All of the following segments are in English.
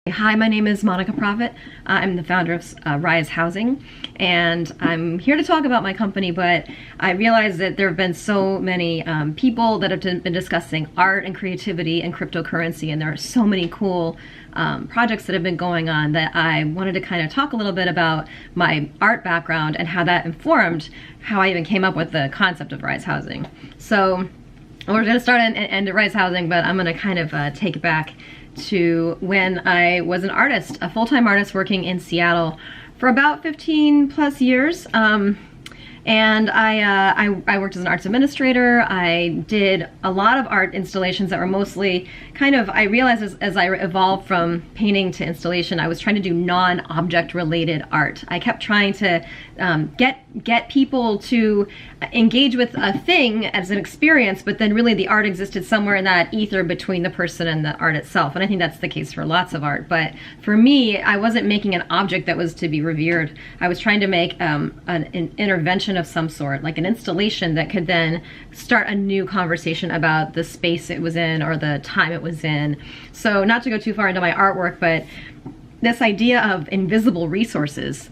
Hi, my name is Monika Proffitt. I'm the founder of Rise Housing, and I'm here to talk about my company, but I realize that there have been so many people that have been discussing art and creativity and cryptocurrency, and there are so many cool projects that have been going on that I wanted to kind of talk a little bit about my art background and how that informed how I even came up with the concept of Rise Housing. So we're going to start and end at Rise Housing, but I'm going to kind of take it back to when I was an artist, a full-time artist working in Seattle for about 15 plus years. And I worked as an arts administrator. I did a lot of art installations that were mostly kind of, I realized as I evolved from painting to installation, I was trying to do non-object related art. I kept trying to get people to engage with a thing as an experience, but then really the art existed somewhere in that ether between the person and the art itself. And I think that's the case for lots of art. But for me, I wasn't making an object that was to be revered. I was trying to make an intervention of some sort, like an installation that could then start a new conversation about the space it was in or the time it was in. So not to go too far into my artwork, but this idea of invisible resources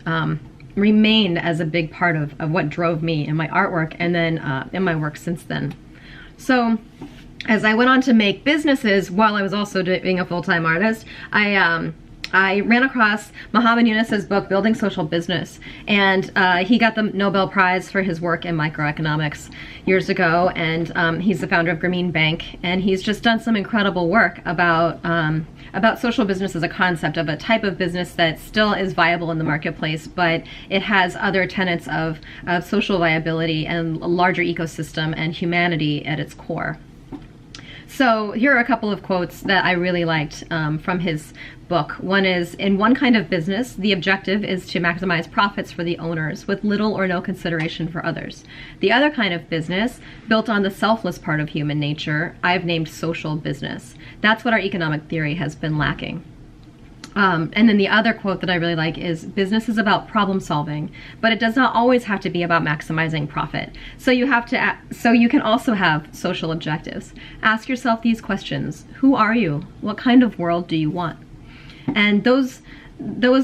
remained as a big part of what drove me in my artwork and then in my work since then. So as I went on to make businesses while I was also being a full-time artist, I ran across Muhammad Yunus's book, Building Social Business, and he got the Nobel Prize for his work in microeconomics years ago, and he's the founder of Grameen Bank, and he's just done some incredible work about social business as a concept of a type of business that still is viable in the marketplace, but it has other tenets of social viability and a larger ecosystem and humanity at its core. So here are a couple of quotes that I really liked from his book. One is, in one kind of business, the objective is to maximize profits for the owners with little or no consideration for others. The other kind of business, built on the selfless part of human nature, I've named social business. That's what our economic theory has been lacking. And then the other quote that I really like is, business is about problem solving, but it does not always have to be about maximizing profit. So you can also have social objectives. Ask yourself these questions. Who are you? What kind of world do you want? And those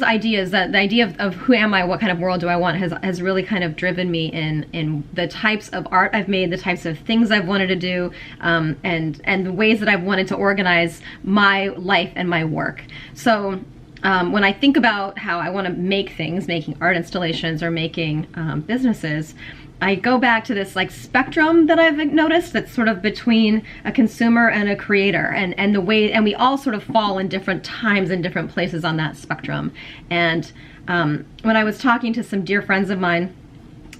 ideas, that the idea of who am I, what kind of world do I want, has really kind of driven me in the types of art I've made, the types of things I've wanted to do, and the ways that I've wanted to organize my life and my work. So when I think about how I want to make things, making art installations or making businesses, I go back to this like spectrum that I've noticed that's sort of between a consumer and a creator, and the way, and we all sort of fall in different times and different places on that spectrum. And when I was talking to some dear friends of mine,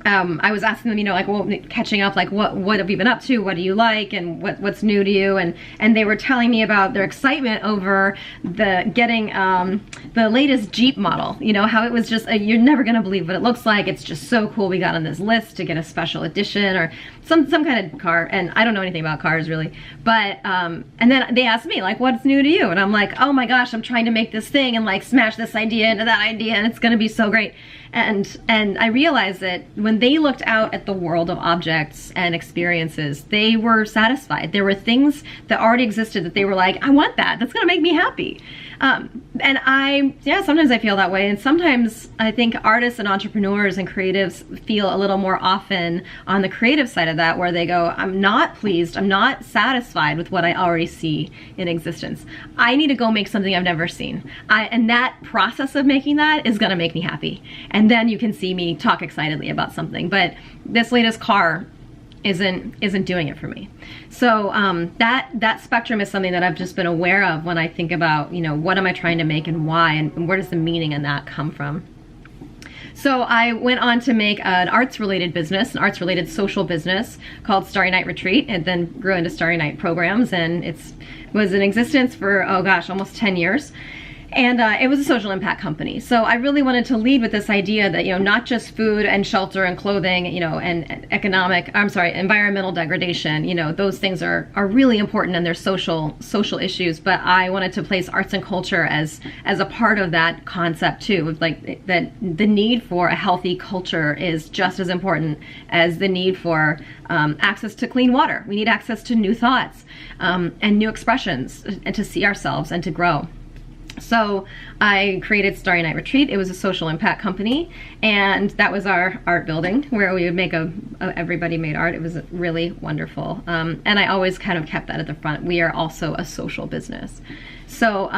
I was asking them, like, well, catching up, like, what have you been up to? What do you like? And what's new to you? And they were telling me about their excitement over getting the latest Jeep model. How it was just, you're never going to believe what it looks like. It's just so cool. We got on this list to get a special edition or some kind of car. And I don't know anything about cars really. But, and then they asked me, like, what's new to you? And I'm like, oh my gosh, I'm trying to make this thing and like smash this idea into that idea, and it's going to be so great. And I realized that when they looked out at the world of objects and experiences, they were satisfied. There were things that already existed that they were like, I want that. That's going to make me happy. And sometimes I feel that way. And sometimes I think artists and entrepreneurs and creatives feel a little more often on the creative side of that, where they go, I'm not pleased. I'm not satisfied with what I already see in existence. I need to go make something I've never seen. And that process of making that is going to make me happy. And then you can see me talk excitedly about something. But this latest car isn't doing it for me. So that spectrum is something that I've just been aware of when I think about, what am I trying to make and why, and where does the meaning in that come from. So I went on to make an arts-related business, an arts-related social business called Starry Night Retreat, and then grew into Starry Night Programs, and it was in existence for, oh gosh, almost 10 years. And it was a social impact company. So I really wanted to lead with this idea that, not just food and shelter and clothing, and environmental degradation, those things are really important, and they're social issues. But I wanted to place arts and culture as a part of that concept too. Like that the need for a healthy culture is just as important as the need for access to clean water. We need access to new thoughts and new expressions, and to see ourselves and to grow. So I created Starry Night Retreat. It was a social impact company, and that was our art building where we would make everybody made art. It was really wonderful. And I always kind of kept that at the front. We are also a social business. So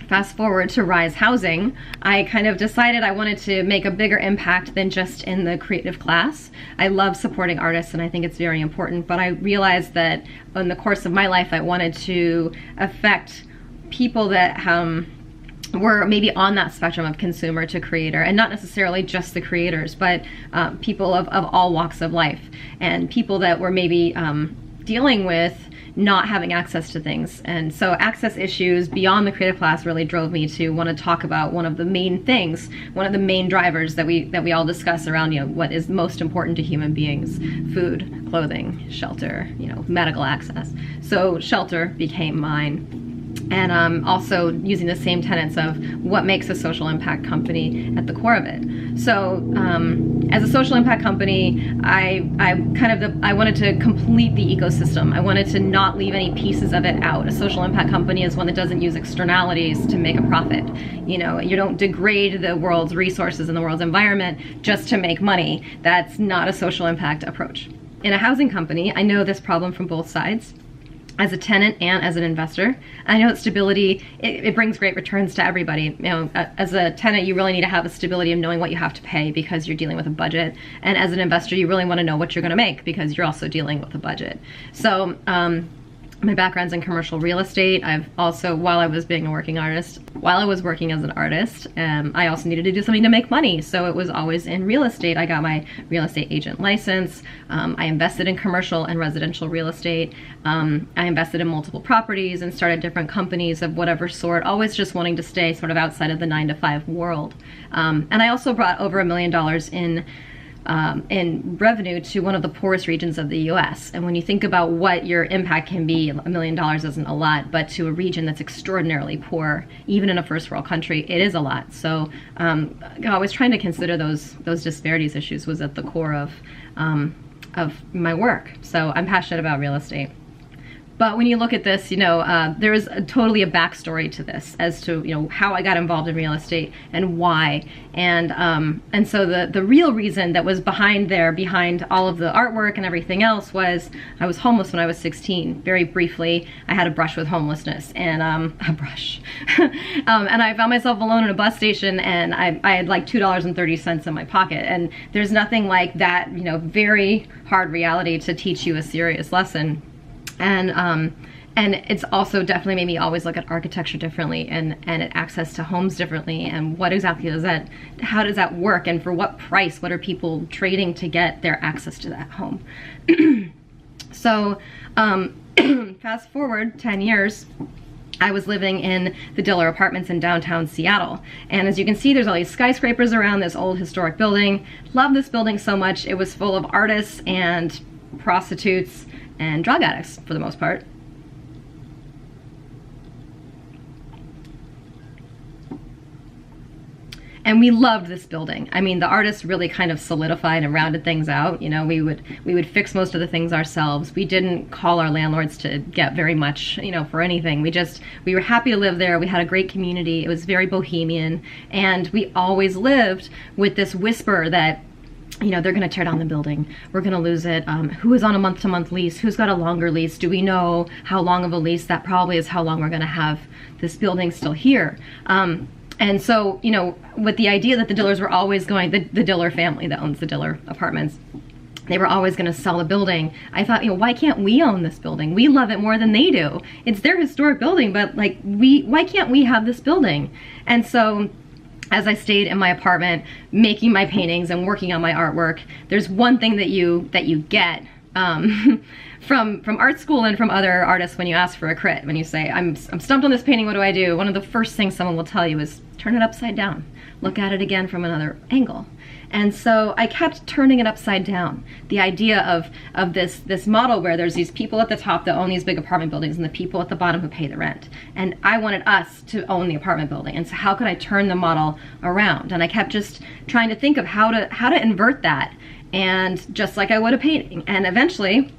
fast forward to Rise Housing, I kind of decided I wanted to make a bigger impact than just in the creative class. I love supporting artists and I think it's very important, but I realized that in the course of my life I wanted to affect people that were maybe on that spectrum of consumer to creator, and not necessarily just the creators, but people of all walks of life, and people that were maybe dealing with not having access to things. And so access issues beyond the creative class really drove me to want to talk about one of the main things, one of the main drivers that we all discuss around, what is most important to human beings: food, clothing, shelter, medical access. So shelter became mine. And also using the same tenets of what makes a social impact company at the core of it. So as a social impact company, I wanted to complete the ecosystem. I wanted to not leave any pieces of it out. A social impact company is one that doesn't use externalities to make a profit. You don't degrade the world's resources and the world's environment just to make money. That's not a social impact approach. In a housing company, I know this problem from both sides. As a tenant and as an investor, I know that stability, it brings great returns to everybody. As a tenant, you really need to have a stability of knowing what you have to pay because you're dealing with a budget. And as an investor, you really want to know what you're going to make because you're also dealing with a budget. So my background's in commercial real estate. I've also, while I was being a working artist, while I was working as an artist, I also needed to do something to make money. So it was always in real estate. I got my real estate agent license. I invested in commercial and residential real estate. I invested in multiple properties and started different companies of whatever sort, always just wanting to stay sort of outside of the 9-to-5 world. And I also brought over $1 million in revenue to one of the poorest regions of the US. And when you think about what your impact can be, $1 million isn't a lot, but to a region that's extraordinarily poor, even in a first world country, it is a lot. So I was trying to consider those disparities issues was at the core of my work. So I'm passionate about real estate. But when you look at this, there is totally a backstory to this as to, how I got involved in real estate and why. And so the real reason that was behind all of the artwork and everything else was I was homeless when I was 16. Very briefly, I had a brush with homelessness and and I found myself alone in a bus station and I had like $2.30 in my pocket. And there's nothing like that, very hard reality to teach you a serious lesson. And it's also definitely made me always look at architecture differently and at access to homes differently, and what exactly how does that work, and for what price, what are people trading to get their access to that home? So fast forward 10 years, I was living in the Diller Apartments in downtown Seattle. And as you can see, there's all these skyscrapers around this old historic building. Love this building so much. It was full of artists and prostitutes and drug addicts for the most part. And we loved this building. I mean, the artists really kind of solidified and rounded things out. We would fix most of the things ourselves. We didn't call our landlords to get very much, for anything. We were happy to live there. We had a great community. It was very bohemian. And we always lived with this whisper that, they're going to tear down the building. We're going to lose it. Who is on a month-to-month lease? Who's got a longer lease? Do we know how long of a lease? That probably is how long we're going to have this building still here. And so, with the idea that the Dillers were always going, the Diller family that owns the Diller Apartments, they were always going to sell the building. I thought, why can't we own this building? We love it more than they do. It's their historic building, but why can't we have this building? And so, as I stayed in my apartment making my paintings and working on my artwork, there's one thing that you get from art school and from other artists when you ask for a crit. When you say, I'm stumped on this painting, what do I do? One of the first things someone will tell you is turn it upside down. Look at it again from another angle. And so I kept turning it upside down. The idea of this model where there's these people at the top that own these big apartment buildings and the people at the bottom who pay the rent. And I wanted us to own the apartment building. And so how could I turn the model around? And I kept just trying to think of how to invert that, and just like I would a painting. And eventually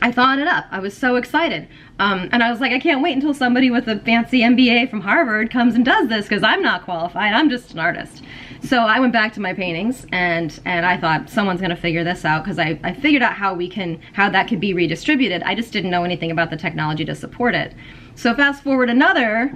I thought it up. I was so excited. And I was like, I can't wait until somebody with a fancy MBA from Harvard comes and does this, because I'm not qualified. I'm just an artist. So I went back to my paintings, and I thought someone's gonna figure this out, because I figured out how that could be redistributed. I just didn't know anything about the technology to support it. So fast forward another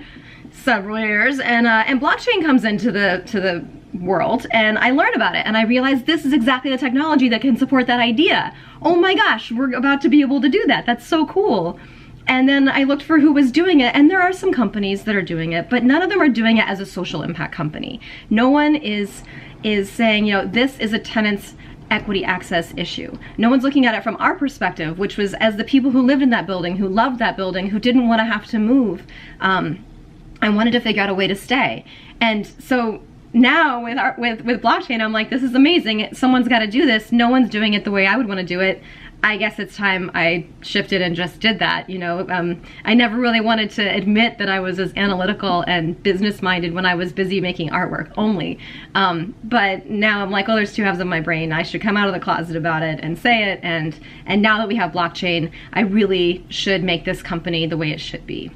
several years, and blockchain comes into the world, and I learned about it, and I realized this is exactly the technology that can support that idea. Oh my gosh, we're about to be able to do that. That's so cool. And then I looked for who was doing it, and there are some companies that are doing it, but none of them are doing it as a social impact company. No one is saying, you know, this is a tenant's equity access issue. No one's looking at it from our perspective, which was as the people who lived in that building, who loved that building, who didn't want to have to move. I wanted to figure out a way to stay. And so now with blockchain, I'm like, this is amazing. Someone's got to do this. No one's doing it the way I would want to do it. I guess it's time I shifted and just did that. You know, I never really wanted to admit that I was as analytical and business minded when I was busy making artwork only. But now I'm like, oh, there's two halves of my brain. I should come out of the closet about it and say it. And now that we have blockchain, I really should make this company the way it should be.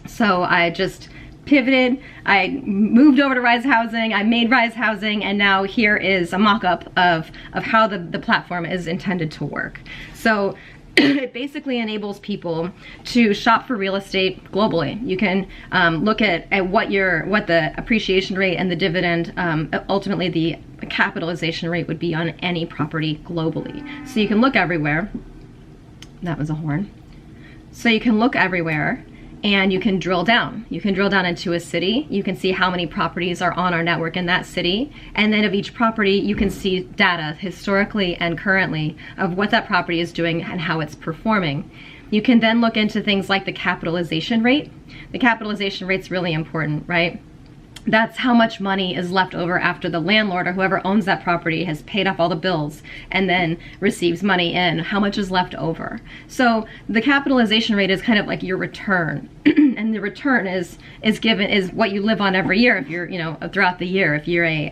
So I just pivoted, I moved over to Rise Housing, I made Rise Housing, and now here is a mock-up of how the platform is intended to work. So it basically enables people to shop for real estate globally. You can look at what the appreciation rate and the dividend, ultimately the capitalization rate would be on any property globally. So you can look everywhere. That was a horn. So you can look everywhere, and you can drill down. You can drill down into a city. You can see how many properties are on our network in that city. And then of each property, you can see data historically and currently of what that property is doing and how it's performing. You can then look into things like the capitalization rate. The capitalization rate's really important, right? That's how much money is left over after the landlord or whoever owns that property has paid off all the bills and then receives money in. How much is left over? So the capitalization rate is kind of like your return. And the return is what you live on every year if you're, you know, throughout the year. If you're a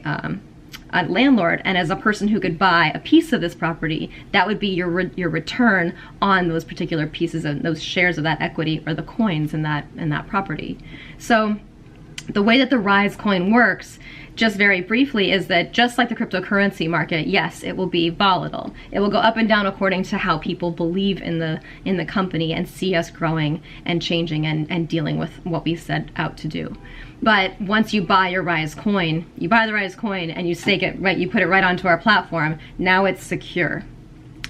landlord, and as a person who could buy a piece of this property, that would be your return on those particular pieces of those shares of that equity or the coins in that property. So the way that the Rise coin works, just very briefly, is that just like the cryptocurrency market, yes, it will be volatile. It will go up and down according to how people believe in the company and see us growing and changing and dealing with what we set out to do. But once you buy your Rise coin, you buy the Rise coin and you stake it, right, you put it right onto our platform, now it's secure.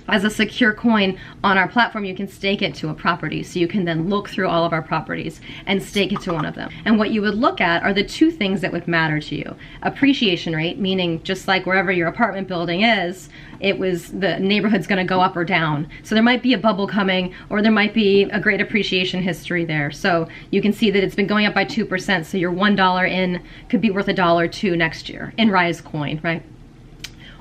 As a secure coin on our platform, you can stake it to a property. So you can then look through all of our properties and stake it to one of them. And what you would look at are the two things that would matter to you. Appreciation rate, meaning just like wherever your apartment building is, the neighborhood's gonna go up or down. So there might be a bubble coming, or there might be a great appreciation history there. So you can see that it's been going up by 2%. So your $1 in could be worth $1.02 next year in Rise coin, right?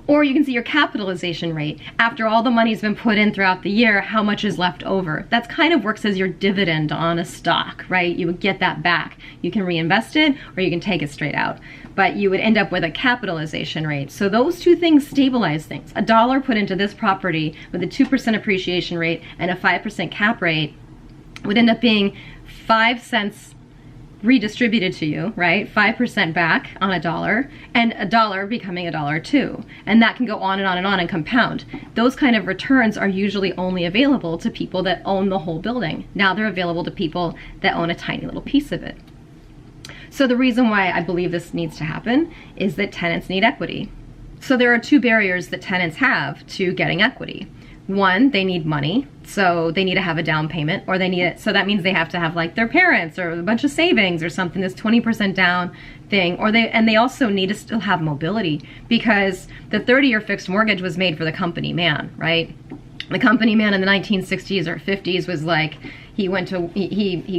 Or you can see your capitalization rate. After all the money's been put in throughout the year, how much is left over? That kind of works as your dividend on a stock, right? You would get that back. You can reinvest it or you can take it straight out. But you would end up with a capitalization rate. So those two things stabilize things. $1 put into this property with a 2% appreciation rate and a 5% cap rate would end up being 5 cents redistributed to you, right? 5% back on $1, and $1 becoming $1.02. And that can go on and on and on and compound. Those kind of returns are usually only available to people that own the whole building. Now they're available to people that own a tiny little piece of it. So the reason why I believe this needs to happen is that tenants need equity. So there are two barriers that tenants have to getting equity. One, they need money, so they need to have a down payment, or they need it, so that means they have to have like their parents or a bunch of savings or something, this 20% down thing, or they also need to still have mobility, because the 30-year fixed mortgage was made for the company man, right? The company man in the 1960s or 50s was like, he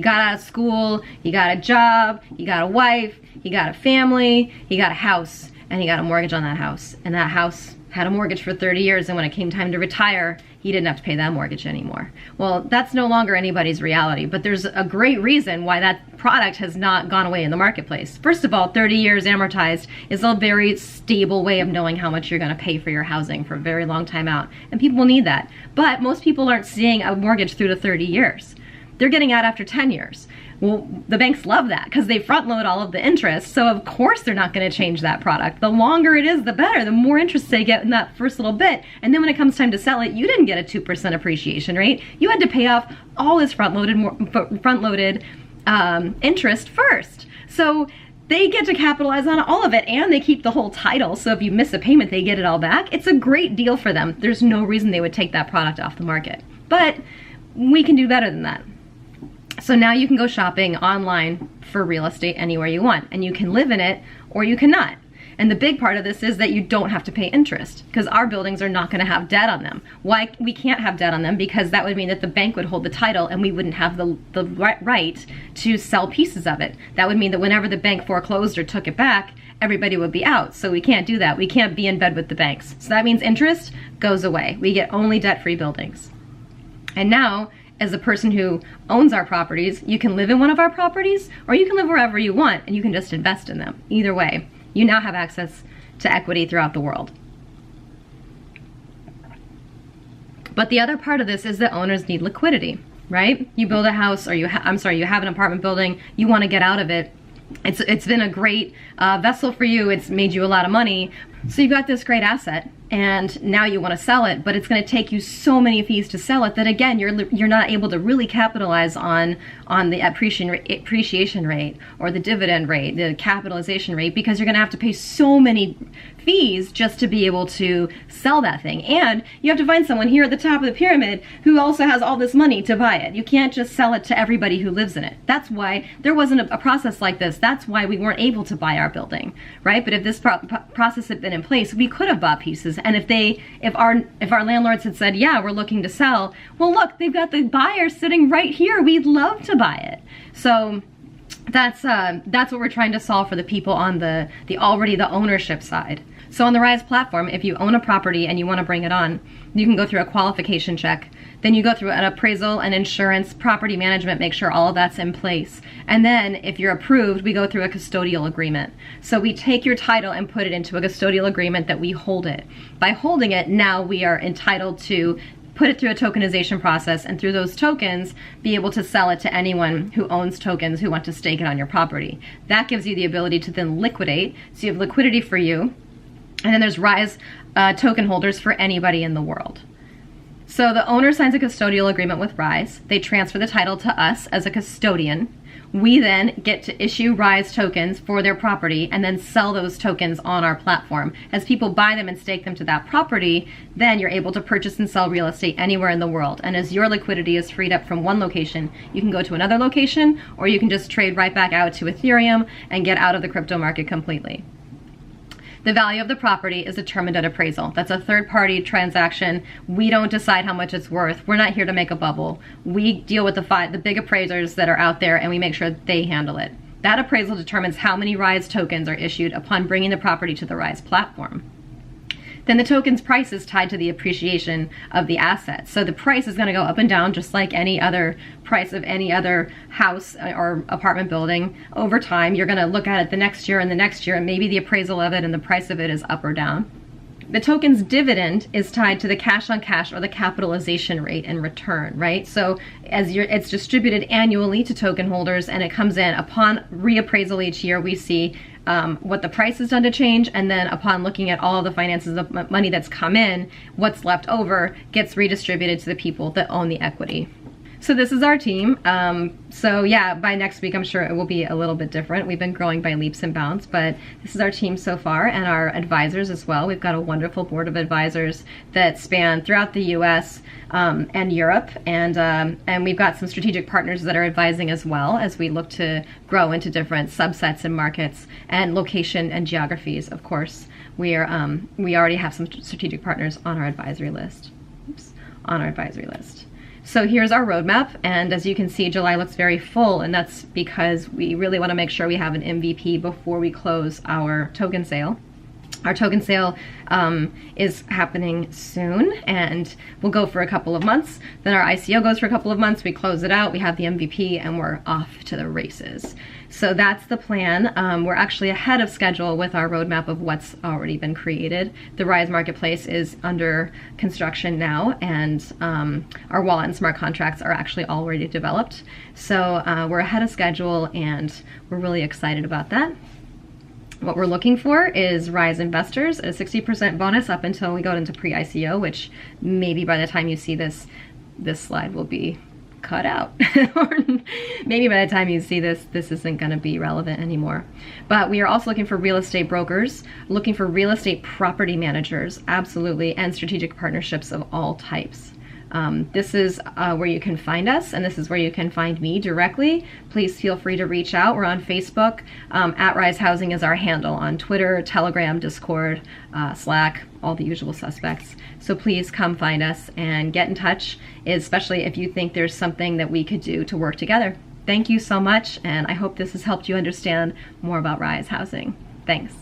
got out of school, he got a job, he got a wife, he got a family, he got a house, and he got a mortgage on that house, and that house had a mortgage for 30 years, and when it came time to retire, he didn't have to pay that mortgage anymore. Well, that's no longer anybody's reality, but there's a great reason why that product has not gone away in the marketplace. First of all, 30 years amortized is a very stable way of knowing how much you're going to pay for your housing for a very long time out, and people need that. But most people aren't seeing a mortgage through to 30 years. They're getting out after 10 years. Well, the banks love that because they front load all of the interest. So of course they're not going to change that product. The longer it is, the better. The more interest they get in that first little bit. And then when it comes time to sell it, you didn't get a 2% appreciation rate. You had to pay off all this front-loaded interest first. So they get to capitalize on all of it, and they keep the whole title. So if you miss a payment, they get it all back. It's a great deal for them. There's no reason they would take that product off the market. But we can do better than that. So now you can go shopping online for real estate anywhere you want, and you can live in it or you cannot. And the big part of this is that you don't have to pay interest, because our buildings are not going to have debt on them. Why we can't have debt on them? Because that would mean that the bank would hold the title and we wouldn't have the right to sell pieces of it. That would mean that whenever the bank foreclosed or took it back, everybody would be out. So we can't do that. We can't be in bed with the banks. So that means interest goes away. We get only debt-free buildings. And now, as a person who owns our properties, you can live in one of our properties, or you can live wherever you want and you can just invest in them. Either way, you now have access to equity throughout the world. But the other part of this is that owners need liquidity, right? You build a house, or you have an apartment building, you want to get out of it. It's been a great vessel for you. It's made you a lot of money. So you've got this great asset, and now you want to sell it, but it's going to take you so many fees to sell it that, again, you're not able to really capitalize on the appreciation rate or the dividend rate, the capitalization rate, because you're going to have to pay so many fees just to be able to sell that thing. And you have to find someone here at the top of the pyramid who also has all this money to buy it. You can't just sell it to everybody who lives in it. That's why there wasn't a process like this. That's why we weren't able to buy our building, right? But if this process had been in place, we could have bought pieces. And if our landlords had said, yeah, we're looking to sell, well, look, they've got the buyer sitting right here. We'd love to buy it. So that's what we're trying to solve for the people on the ownership side. So on the Rise platform, if you own a property and you want to bring it on, you can go through a qualification check. Then you go through an appraisal and insurance, property management, make sure all of that's in place. And then if you're approved, we go through a custodial agreement. So we take your title and put it into a custodial agreement that we hold it. By holding it, now we are entitled to put it through a tokenization process, and through those tokens, be able to sell it to anyone who owns tokens who want to stake it on your property. That gives you the ability to then liquidate. So you have liquidity for you. And then there's Rise token holders for anybody in the world. So the owner signs a custodial agreement with Rise. They transfer the title to us as a custodian. We then get to issue Rise tokens for their property and then sell those tokens on our platform. As people buy them and stake them to that property, then you're able to purchase and sell real estate anywhere in the world. And as your liquidity is freed up from one location, you can go to another location, or you can just trade right back out to Ethereum and get out of the crypto market completely. The value of the property is determined at appraisal. That's a third-party transaction. We don't decide how much it's worth. We're not here to make a bubble. We deal with the big appraisers that are out there, and we make sure they handle it. That appraisal determines how many Rise tokens are issued upon bringing the property to the Rise platform. Then the token's price is tied to the appreciation of the asset. So the price is going to go up and down just like any other price of any other house or apartment building. Over time, you're going to look at it the next year and the next year, and maybe the appraisal of it and the price of it is up or down. The token's dividend is tied to the cash on cash or the capitalization rate in return, right? So it's distributed annually to token holders, and it comes in upon reappraisal each year. We see what the price has done to change, and then upon looking at all of the finances of money that's come in, what's left over gets redistributed to the people that own the equity. So this is our team. So yeah, by next week, I'm sure it will be a little bit different. We've been growing by leaps and bounds, but this is our team so far, and our advisors as well. We've got a wonderful board of advisors that span throughout the US and Europe, and we've got some strategic partners that are advising as well as we look to grow into different subsets and markets and location and geographies. Of course, we already have some strategic partners on our advisory list. So here's our roadmap, and as you can see, July looks very full, and that's because we really want to make sure we have an MVP before we close our token sale. Our token sale is happening soon, and we'll go for a couple of months. Then our ICO goes for a couple of months. We close it out. We have the MVP, and we're off to the races. So that's the plan. We're actually ahead of schedule with our roadmap of what's already been created. The Rise Marketplace is under construction now, and our wallet and smart contracts are actually already developed. So we're ahead of schedule, and we're really excited about that. What we're looking for is Rise investors, a 60% bonus up until we go into pre-ICO, which maybe by the time you see this slide will be cut out. Or maybe by the time you see this isn't going to be relevant anymore. But we are also looking for real estate brokers, looking for real estate property managers, absolutely, and strategic partnerships of all types. This is where you can find us, and this is where you can find me directly. Please feel free to reach out. We're on Facebook. At Rise Housing is our handle on Twitter, Telegram, Discord, Slack, all the usual suspects. So please come find us and get in touch, especially if you think there's something that we could do to work together. Thank you so much, and I hope this has helped you understand more about Rise Housing. Thanks.